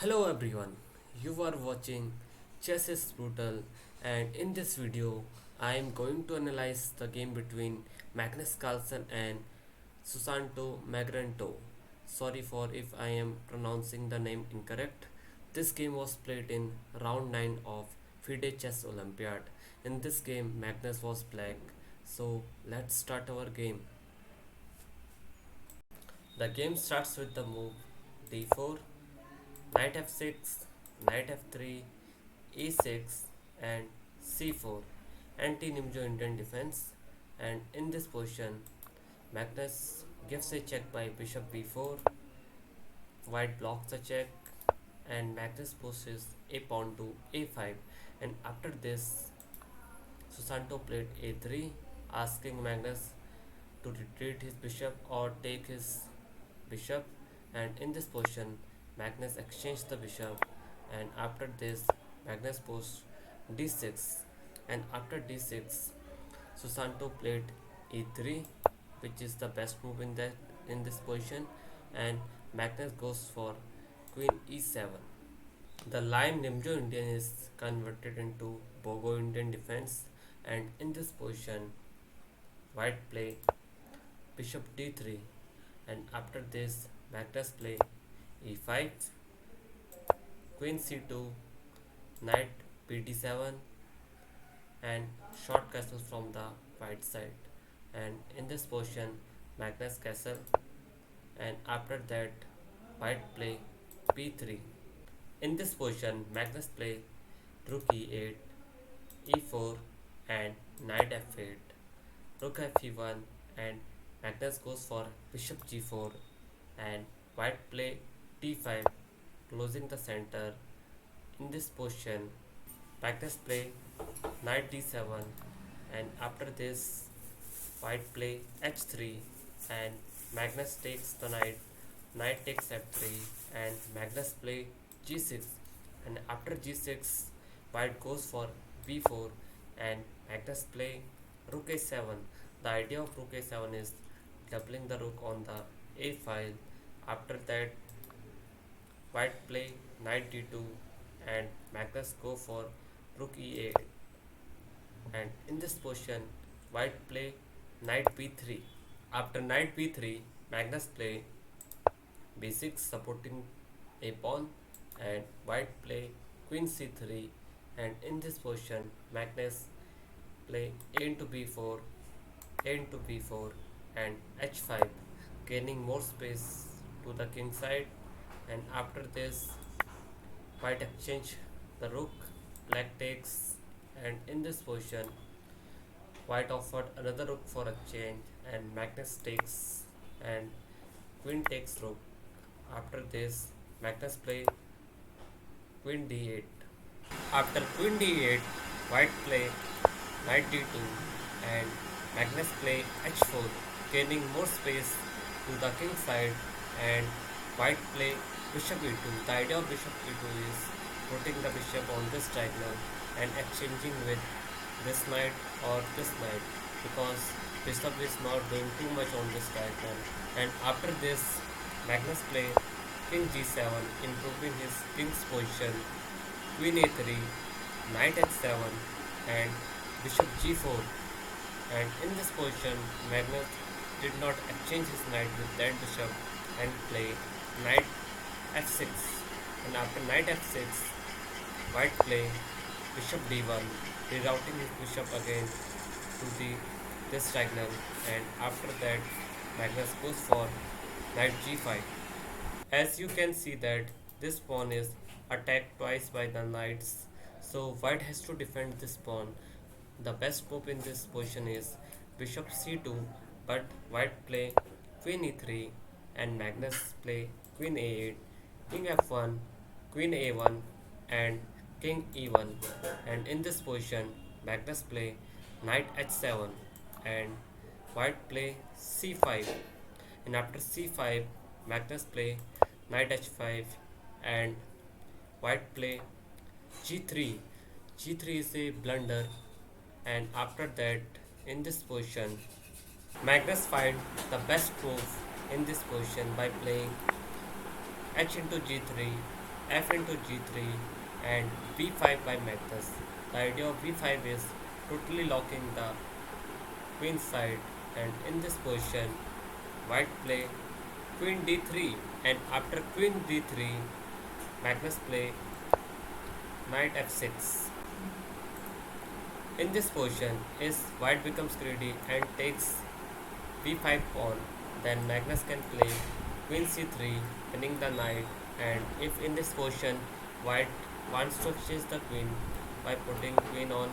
Hello everyone, you are watching Chess is Brutal, and in this video I am going to analyze the game between Magnus Carlsen and Susanto Megaranto. Sorry for if I am pronouncing the name incorrect. This game was played in round 9 of FIDE Chess Olympiad. In this game Magnus was black. So let's start our game. The game starts with the move d4, knight f6, knight f3, e6 and c4, anti-nimjo Indian defense. And in this position Magnus gives a check by bishop b4, white blocks the check and Magnus pushes a pawn to a5, and after this Susanto played a3, asking Magnus to retreat his bishop or take his bishop, and in this position Magnus exchanged the bishop, and after this Magnus pushed d6, and after d6 Susanto played e3, which is the best move in this position, and Magnus goes for queen e7. The line Nimjo Indian is converted into Bogo Indian defense, and in this position white play bishop d3, and after this Magnus play e5, queen c2, knight bd7 and short castle from the white side, and in this position Magnus castle, and after that white play b3. In this position Magnus play rook e8, e4 and knight f8, rook fe1, and Magnus goes for bishop g4, and white play d5, closing the center. In this position Magnus play knight d7, and after this white play h3, and Magnus takes the knight, knight takes f3, and Magnus play g6, and after g6 white goes for b4, and Magnus play rook a7. The idea of rook a7 is doubling the rook on the a file. After that white play knight d2, and Magnus go for rook e8, and in this position white play knight b3. After knight b3 Magnus play b6, supporting a pawn, and white play queen c3, and in this position Magnus play a into b4, a into b4 and h5, gaining more space to the king side, and after this white exchange the rook, black takes, and in this position white offered another rook for exchange, and Magnus takes, and queen takes rook. After this Magnus play queen d8. After queen d8 white play knight d2, and Magnus play h4, gaining more space to the king side, and white play bishop e2. The idea of bishop e2 is putting the bishop on this diagonal and exchanging with this knight or this knight, because bishop is not doing too much on this diagonal. And after this Magnus play king g7, improving his king's position, queen a3, knight h7 and bishop g4, and in this position Magnus did not exchange his knight with that bishop and play knight f6, and after knight f6 white play bishop d1, rerouting his bishop again to this diagonal, and after that Magnus goes for knight g5. As you can see that this pawn is attacked twice by the knights, so white has to defend this pawn. The best move in this position is bishop c2, but white play queen e3, and Magnus play queen a8, king f1, queen a1 and king e1, and in this position Magnus play knight h7, and white play c5, and after c5 Magnus play knight h5, and white play g3. g3 is a blunder, and after that in this position Magnus find the best move in this position by playing h into g3, f into g3 and b5 by Magnus. The idea of b5 is totally locking the queen side, and in this position white play queen d3, and after queen d3 Magnus play knight f6. In this position is white becomes greedy and takes b5 pawn, then Magnus can play queen c3 winning the knight, and if in this position white wants to chase the queen by putting queen on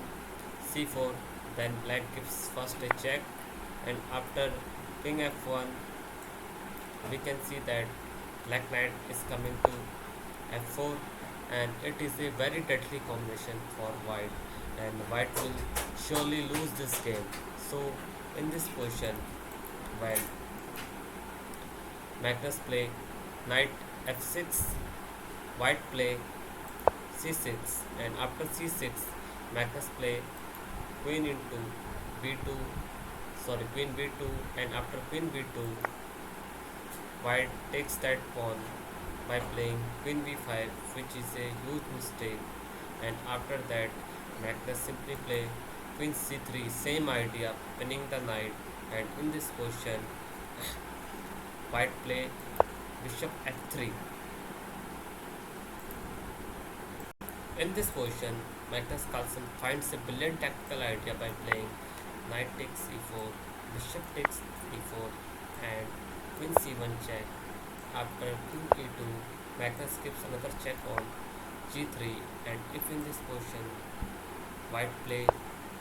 c4, then black gives first a check, and after king f1 we can see that black knight is coming to f4, and it is a very deadly combination for white, and white will surely lose this game. So in this position when Magnus play knight f6, white play c6, and after c6 Magnus play queen into b2, sorry queen b2, and after queen b2 white takes that pawn by playing queen b5, which is a huge mistake, and after that Magnus simply play queen c3, same idea, winning the knight, and in this position white play bishop f3. In this position Magnus Carlsen finds a brilliant tactical idea by playing knight takes e4, bishop takes e4, and queen c1 check. After king e2, Magnus gives another check on g3, and if in this position white play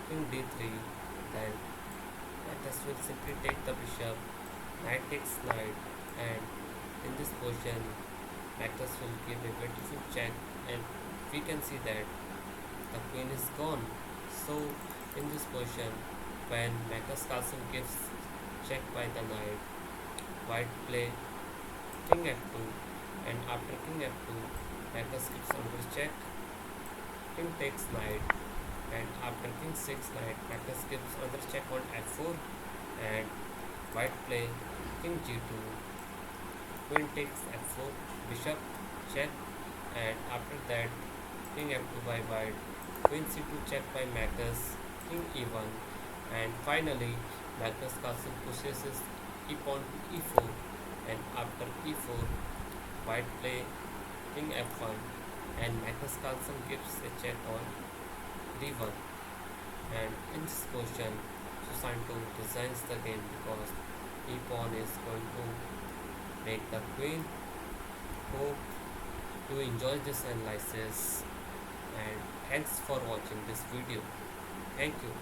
king d3, then Magnus will simply take the bishop, knight takes knight, and in this position Magnus will give a beautiful check, and we can see that the queen is gone. So in this position when Magnus Carlsen gives check by the knight, white play king f2, and after king f2 Magnus gives another check, king takes knight, and after king 6 knight Magnus gives another check on f4, and white play king g2, queen takes f4, bishop check, and after that king f2 by white, queen c2 check by Magnus, king e1, and finally Magnus Carlsen pushes his e pawn to e4, and after e4 white play king f1, and Magnus Carlsen gives a check on d1, and in this position Susanto designs the game because e pawn is going to make the queen. Hope you enjoy this analysis, and thanks for watching this video. Thank you.